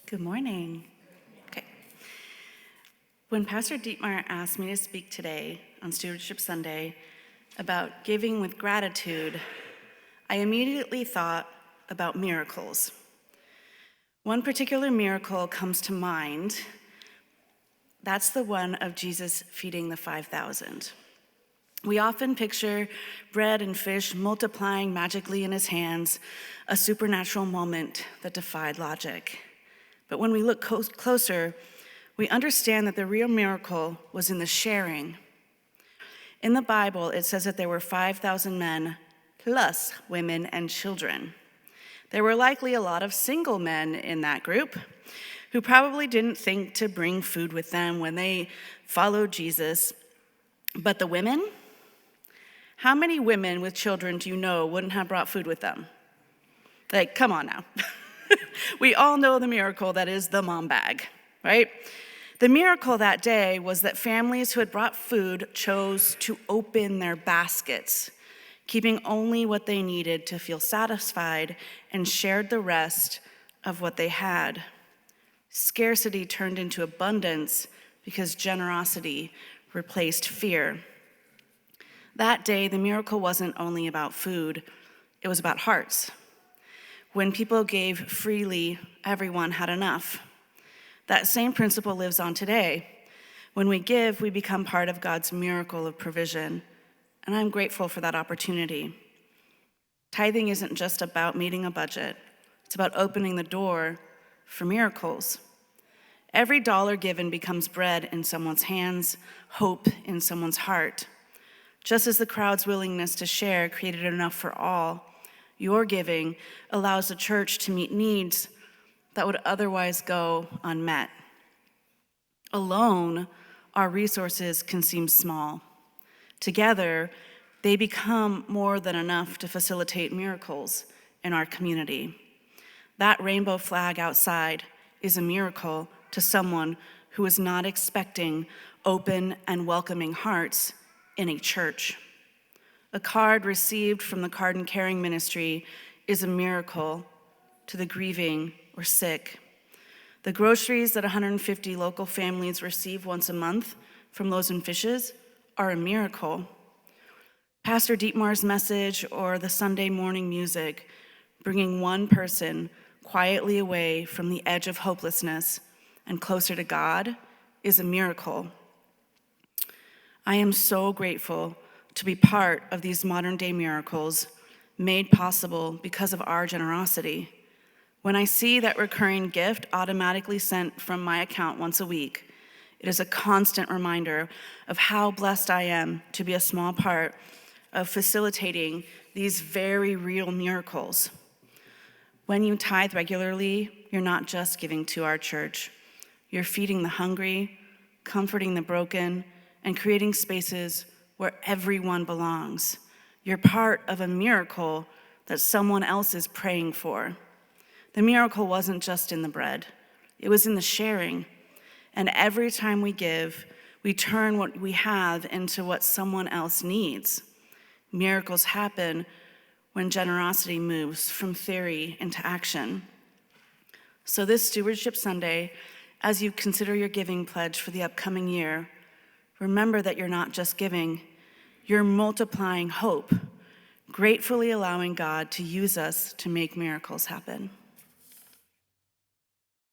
Good morning. Okay. When Pastor Dietmar asked me to speak today on Stewardship Sunday about giving with gratitude, I immediately thought about miracles. One particular miracle comes to mind. That's the one of Jesus feeding the 5,000. We often picture bread and fish multiplying magically in his hands, a supernatural moment that defied logic. But when we look closer, we understand that the real miracle was in the sharing. In the Bible, it says that there were 5,000 men plus women and children. There were likely a lot of single men in that group who probably didn't think to bring food with them when they followed Jesus. But the women? How many women with children do you know wouldn't have brought food with them? Like, come on now. We all know the miracle that is the mom bag, right? The miracle that day was that families who had brought food chose to open their baskets, keeping only what they needed to feel satisfied, and shared the rest of what they had. Scarcity turned into abundance because generosity replaced fear. That day, the miracle wasn't only about food, it was about hearts. When people gave freely, everyone had enough. That same principle lives on today. When we give, we become part of God's miracle of provision, and I'm grateful for that opportunity. Tithing isn't just about meeting a budget. It's about opening the door for miracles. Every dollar given becomes bread in someone's hands, hope in someone's heart. Just as the crowd's willingness to share created enough for all, your giving allows the church to meet needs that would otherwise go unmet. Alone, our resources can seem small. Together, they become more than enough to facilitate miracles in our community. That rainbow flag outside is a miracle to someone who is not expecting open and welcoming hearts in a church. A card received from the Card and Caring Ministry is a miracle to the grieving or sick. The groceries that 150 local families receive once a month from Loaves and Fishes are a miracle. Pastor Dietmar's message or the Sunday morning music, bringing one person quietly away from the edge of hopelessness and closer to God, is a miracle. I am so grateful to be part of these modern-day miracles made possible because of our generosity. When I see that recurring gift automatically sent from my account once a week, it is a constant reminder of how blessed I am to be a small part of facilitating these very real miracles. When you tithe regularly, you're not just giving to our church. You're feeding the hungry, comforting the broken, and creating spaces where everyone belongs. You're part of a miracle that someone else is praying for. The miracle wasn't just in the bread, it was in the sharing. And every time we give, we turn what we have into what someone else needs. Miracles happen when generosity moves from theory into action. So this Stewardship Sunday, as you consider your giving pledge for the upcoming year, remember that you're not just giving, you're multiplying hope, gratefully allowing God to use us to make miracles happen.